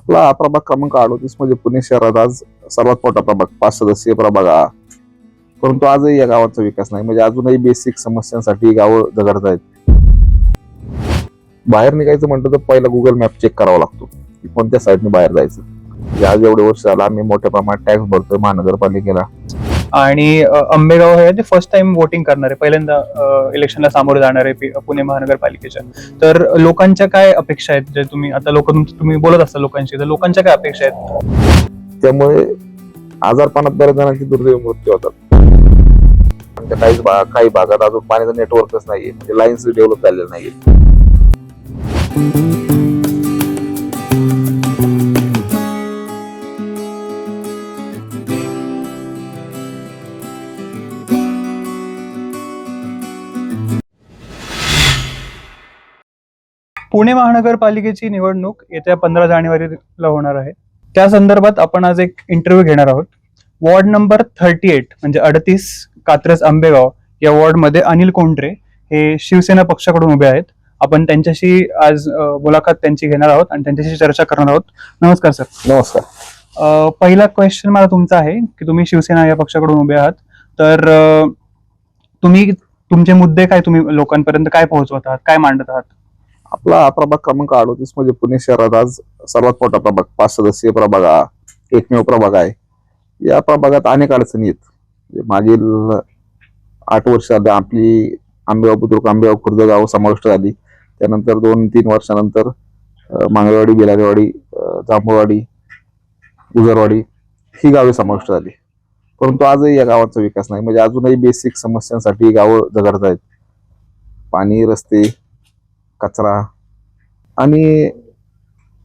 आपला प्रभाग क्रमांक 38 म्हणजे पुणे शहरात आज सर्वात मोठा प्रभाग 5 सदस्यीय प्रभाग हा. परंतु आजही या गावाचा विकास नाही. म्हणजे अजूनही बेसिक समस्यांसाठी गावं झगडत आहेत. बाहेर निघायचं म्हटलं तर पहिला गुगल मॅप चेक करावा लागतो की कोणत्या साईडने बाहेर जायचं. म्हणजे आज एवढे वर्ष झालं आम्ही मोठ्या प्रमाणात टॅक्स भरतोय महानगरपालिकेला. आणि आंबेगाव हे फर्स्ट टाइम वोटिंग करणारे, पहिल्यांदा इलेक्शनला सामोरे जाणारे पुणे महानगरपालिकेच्या. तर लोकांच्या काय अपेक्षा आहेत, जे तुम्ही आता तुम्ही बोलत असता लोकांशी, तर लोकांच्या काय अपेक्षा आहेत? त्यामुळे आजारपणात बऱ्याच जणांची दुर्दैवी मृत्यू होतात. आमच्या काही भागात अजून पाण्याचं नेटवर्कच नाहीये, म्हणजे लाईन्स डेव्हलप झालेल्या नाहीये. पुणे महानगरपालिकेची निवडणूक येत्या 15 जानेवारीला होणार आहे. त्या संदर्भात आपण आज एक इंटरव्ह्यू घेणार आहोत. वॉर्ड नंबर 38 म्हणजे 38 कात्रज आंबेगाव या वॉर्डमध्ये अनिल कोंढरे हे शिवसेना पक्षाकडून उभे आहेत. आपण त्यांच्याशी आज मुलाखत त्यांची घेणार आहोत आणि त्यांच्याशी चर्चा करणार आहोत. नमस्कार सर. नमस्कार. पहिला क्वेश्चन मला तुमचा आहे की तुम्ही शिवसेना या पक्षाकडून उभे आहात, तर तुम्ही तुमचे मुद्दे काय, तुम्ही लोकांपर्यंत काय पोहोचवत आहात, काय मांडत आहात? आपला प्रभाग क्रमांक 38 म्हणजे पुणे शहरात आज सर्वात मोठा प्रभाग 5 सदस्यीय प्रभाग हा एकमेव प्रभाग आहे. या प्रभागात अनेक अडचणी आहेत. मागील 8 वर्ष आधी आपली आंबेगाव बुद्रुक आंबेगाव खुर्द गाव समाविष्ट झाली. त्यानंतर 2-3 वर्षानंतर मांगळवाडी, बेलारेवाडी, जांभूळवाडी, उजरवाडी ही गावे समाविष्ट झाली. परंतु आजही या गावाचा विकास नाही. म्हणजे अजूनही बेसिक समस्यांसाठी गावं झगडत आहेत. पाणी, रस्ते, कचरा आणि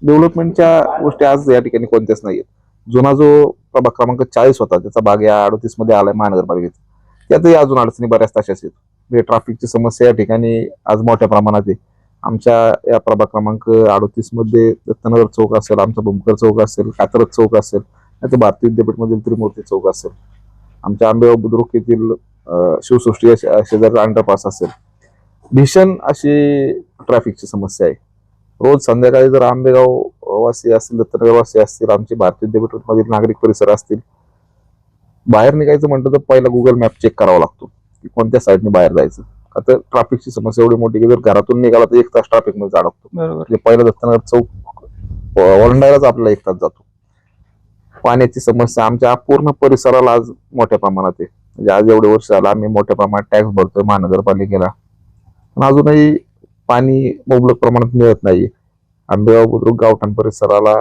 डेव्हलपमेंटच्या गोष्टी आज या ठिकाणी कोणत्याच नाहीयेत. जुना जो प्रभाग क्रमांक 40 होता त्याचा भाग या 38 मध्ये आलाय महानगरपालिकेचा. त्यातही अजून अडचणी बऱ्याच तशाच आहेत. म्हणजे ट्रॅफिकची समस्या या ठिकाणी आज मोठ्या प्रमाणात आहे. आमच्या या प्रभाग क्रमांक 38 मध्ये दत्तनगर चौक असेल, आमचा भूमकर चौक असेल, कात्रज चौक असेल, नाही तर भारतीय विद्यापीठ मधील त्रिमूर्ती चौक असेल, आमच्या आंबेगाव बुद्रुक येथील शिवसृष्टी शेजारचा अंडरपास असेल, भीषण अशी ट्रॅफिकची समस्या आहे. रोज संध्याकाळी जर आंबेगाव वासी असतील, दत्तनगर वासी असतील, आमचे भारतीय विद्यापीठ मधील नागरिक परिसर असतील, बाहेर निघायचं म्हटलं तर पहिला गुगल मॅप चेक करावा लागतो की कोणत्या साईडने बाहेर जायचं. आता ट्रॅफिकची समस्या एवढी मोठी की जर घरातून निघाला तर 1 तास ट्रॅफिक मध्ये अडकतो. म्हणजे पहिला दत्तनगर चौक ओलांडायलाच आपल्याला 1 तास जातो. पाण्याची समस्या आमच्या पूर्ण परिसराला आज मोठ्या प्रमाणात आहे. म्हणजे आज एवढे वर्ष झालं आम्ही मोठ्या प्रमाणात टॅक्स भरतोय महानगरपालिकेला, पण अजूनही पाणी मुबलक प्रमाणात मिळत नाही. आंबेगाव बुद्रुक गावठाण परिसराला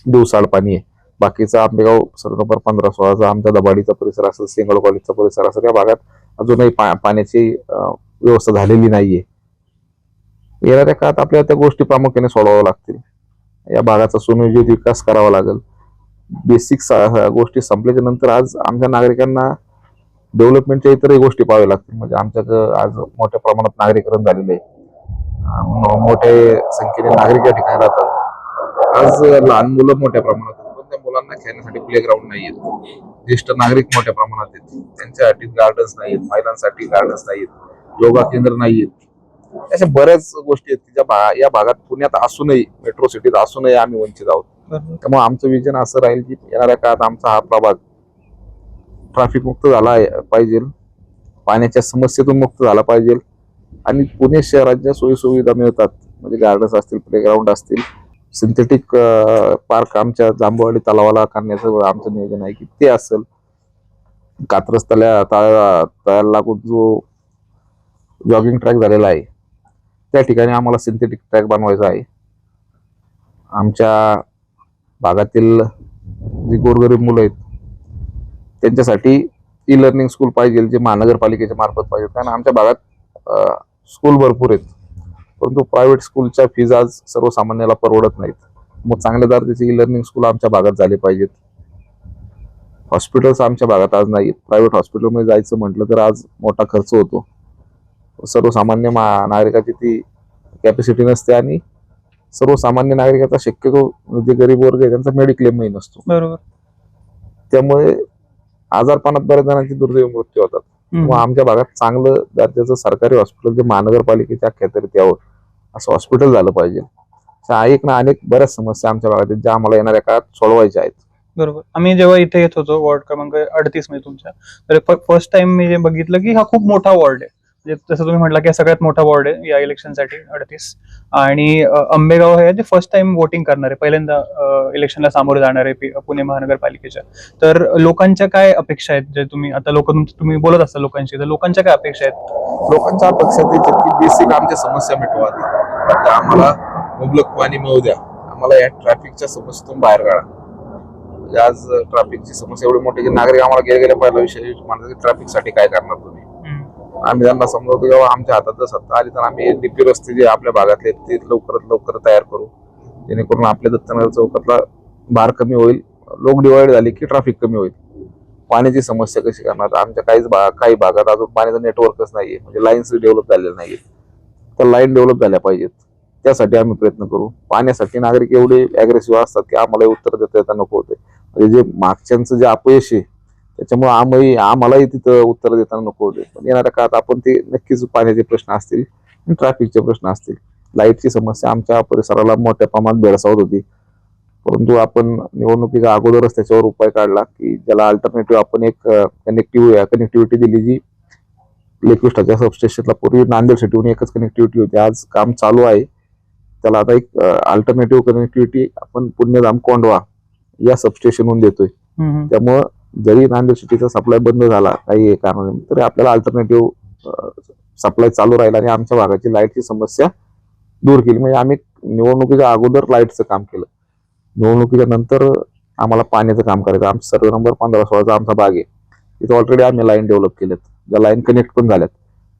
दिवसाआड पाणी आहे. बाकीचा आंबेगाव सर्व नंबर 15-16चा आमच्या दबाडीचा परिसर असेल, सिंगल कॉलेजचा परिसर असेल, या भागात अजूनही पाण्याची व्यवस्था झालेली नाहीये. येणाऱ्या काळात आपल्याला त्या गोष्टी प्रामुख्याने सोडवाव्या लागतील. या भागाचा सुनियोजित विकास करावा लागेल. बेसिक गोष्टी संपल्याच्या नंतर आज आमच्या नागरिकांना डेव्हलपमेंटच्या इतरही गोष्टी पाहाव्या लागतील. म्हणजे आमच्याकडे आज मोठ्या प्रमाणात नागरीकरण झालेले आहे. मोठ्या संख्येने नागरिक या ठिकाणी राहतात. आज लहान मुलं मोठ्या प्रमाणात आहेत, पण त्या मुलांना खेळण्यासाठी प्लेग्राऊंड नाहीयेत. ज्येष्ठ नागरिक मोठ्या प्रमाणात आहेत, त्यांच्यासाठी गार्डन्स नाहीयेत, महिलांसाठी गार्डन्स नाहीयेत, योगा केंद्र नाहीयेत. अशा बऱ्याच गोष्टी आहेत ज्या या भागात पुण्यात असूनही, मेट्रो सिटीत असूनही आम्ही वंचित आहोत. त्यामुळे आमचं विजन असं राहील की येणाऱ्या काळात आमचा हा प्रभाग ट्रॅफिक मुक्त झाला पाहिजे, पाण्याच्या समस्येतून मुक्त झाला पाहिजे आणि पुणे शहरात ज्या सोयी सुविधा मिळतात, म्हणजे गार्डन्स असतील, प्लेग्राऊंड असतील, सिंथेटिक पार्क आमच्या जांभूळवाडी तलावाला करण्याचं आमचं नियोजन आहे की ते असेल. कात्रज तळ्याला लागून जो जॉगिंग ट्रॅक झालेला आहे त्या ठिकाणी आम्हाला सिंथेटिक ट्रॅक बनवायचा आहे. आमच्या भागातील जी गोरगरीब मुलं आहेत त्यांच्यासाठी ई लर्निंग स्कूल पाहिजे, जे महानगरपालिकेच्या मार्फत पाहिजे. कारण आमच्या भागात स्कूल भरपूर आहेत, परंतु प्रायव्हेट स्कूलच्या फीज आज सर्वसामान्याला परवडत नाहीत. मग चांगल्या दर्जाचे ई लर्निंग स्कूल आमच्या भागात झाले पाहिजेत. हॉस्पिटल्स आमच्या भागात आज नाहीत. प्रायव्हेट हॉस्पिटलमध्ये जायचं म्हटलं तर आज मोठा खर्च होतो. सर्वसामान्य नागरिकाची ती कॅपॅसिटी नसते आणि सर्वसामान्य नागरिकाचा शक्यतो जे गरीब वर्ग आहे त्यांचा मेडिक्लेमही नसतो. बरोबर. त्यामुळे आजारपणात बऱ्याच जणांची दुर्दैवी मृत्यू होतात. मग आमच्या भागात चांगलं दर्जाचं सरकारी हॉस्पिटल जे महानगरपालिकेच्या अखत्यारीत यावं असं हॉस्पिटल झालं पाहिजे. एक ना अनेक बऱ्याच समस्या आमच्या भागात आहेत ज्या आम्हाला येणाऱ्या काळात सोडवायच्या आहेत. बरोबर. आम्ही जेव्हा इथे येत होतो वॉर्ड क्रमांक 38 मध्ये तुमच्या, तर फर्स्ट टाइम मी जे बघितलं की हा खूप मोठा वॉर्ड आहे. म्हणजे जसं तुम्ही म्हटलं की हा सगळ्यात मोठा वॉर्ड आहे या इलेक्शनसाठी 38. आणि आंबेगाव हे फर्स्ट टाइम वोटिंग करणार आहे, पहिल्यांदा इलेक्शनला सामोरे जाणार आहे पुणे महानगरपालिकेच्या. तर लोकांच्या काय अपेक्षा आहेत, जे तुम्ही आता तुम्ही बोलत असता लोकांशी, तर लोकांच्या काय अपेक्षा आहेत? लोकांच्या अपेक्षा की बेसिक आमच्या समस्या मिटवा दे, म्हणजे आम्हाला मुबलक पाणी मिळू द्या, आम्हाला या ट्रॅफिकच्या समस्येतून बाहेर काढा. म्हणजे आज ट्रॅफिकची समस्या एवढी मोठी की नागरिक आम्हाला गेल्या पहिला विषय म्हणतात की ट्रॅफिकसाठी काय करणार तुम्ही. आम्ही त्यांना समजवतो जेव्हा आमच्या हातात जर सत्ता आली तर आम्ही डीपी रस्ते जे आपल्या भागातले ते लवकरात लवकर तयार करू, जेणेकरून आपल्या दत्तनगर चौकातला भार कमी होईल, लोक डिवाइड झाली की ट्रॅफिक कमी होईल. पाण्याची समस्या कशी करणार, आमच्या काही भागात अजून पाण्याचं नेटवर्कच नाहीये, म्हणजे लाईन्स डेव्हलप झालेल्या नाहीये, तर लाईन डेव्हलप झाल्या पाहिजेत. त्यासाठी आम्ही प्रयत्न करू. पाण्यासाठी नागरिक एवढे अग्रेसिव्ह असतात की आम्हाला उत्तर देता येता नको होते. म्हणजे जे मागच्यांचं जे अपयश आहे त्याच्यामुळे आम्हालाही तिथं उत्तर देताना नको होते. पण येणाऱ्या काळात आपण ते नक्कीच पाण्याचे प्रश्न असतील, ट्रॅफिकचे प्रश्न असतील, लाईटची समस्या आमच्या परिसराला मोठ्या प्रमाणात भेडसावत होती, परंतु आपण निवडणुकीच्या अगोदरच त्याच्यावर उपाय काढला की ज्याला अल्टरनेटिव्ह आपण एक कनेक्टिव्हिटी दिली, जी लेकविष्टाच्या सबस्टेशनला पूर्वी नांदेड सिटीहून एकच कनेक्टिव्हिटी होती, आज काम चालू आहे. त्याला आता एक अल्टरनेटिव्ह कनेक्टिव्हिटी आपण पुण्यधाम कोंडवा या सबस्टेशनहून देतोय. त्यामुळं जरी नांदेड सिटीचा सप्लाय बंद झाला काही कारणाने, तरी आपल्याला अल्टरनेटिव्ह सप्लाय चालू राहिला आणि आमच्या भागाची लाईटची समस्या दूर केली. म्हणजे आम्ही निवडणुकीच्या अगोदर लाईटचं काम केलं, निवडणुकीच्या नंतर आम्हाला पाण्याचं काम करायचं. आमचा सर्वे नंबर 15-16चा आमचा भाग आहे, तिथे ऑलरेडी आम्ही लाईन डेव्हलप केलेत, ज्या लाईन कनेक्ट पण झाल्यात,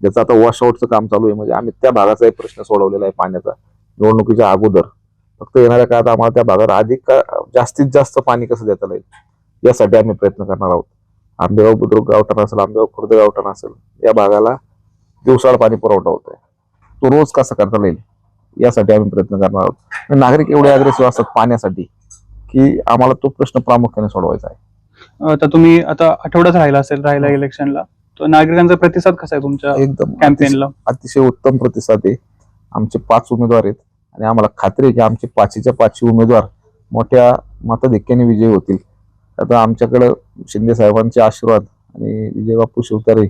ज्याचं आता वॉशआउटचं काम चालू आहे. म्हणजे आम्ही त्या भागाचा एक प्रश्न सोडवलेला आहे पाण्याचा निवडणुकीच्या अगोदर. फक्त येणाऱ्या काळात आम्हाला त्या भागात जास्तीत जास्त पाणी कसं देता येईल यासाठी आम्ही प्रयत्न करणार आहोत. आंबेगाव बुद्रुक गावठाण असेल, आंबेगाव खुर्द गावठाण असेल, या भागाला दिवसाळ पाणी पुरवठा होतोय, तो रोज कसा करता येईल यासाठी आम्ही प्रयत्न करणार आहोत. नागरिक एवढे अग्रेसिव्ह असतात पाण्यासाठी की आम्हाला तो प्रश्न प्रामुख्याने सोडवायचा आहे. तर तुम्ही आता आठवड्यात राहिला इलेक्शनला, तर नागरिकांचा प्रतिसाद कसा आहे तुमच्या एकदम कॅम्पेनला? अतिशय उत्तम प्रतिसाद आहे. आमचे 5 उमेदवार आहेत आणि आम्हाला खात्री आहे की आमचे 5च्या 5 उमेदवार मोठ्या मताधिक्याने विजयी होतील. आता आमच्याकडं शिंदे साहेबांचे आशीर्वाद आणि विजय बापू शिवतारे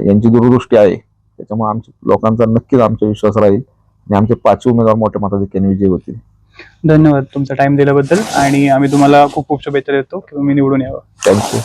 यांची दूरदृष्टी आहे, त्याच्यामुळे आमच्या लोकांचा नक्कीच आमचा विश्वास राहील आणि आमचे 5 उमेदवार मोठ्या मताधिक्याने विजयी होतील. धन्यवाद तुमचा टाइम दिल्याबद्दल, आणि आम्ही तुम्हाला खूप खूप शुभेच्छा देतो की तुम्ही निवडून यावं. थँक्यू.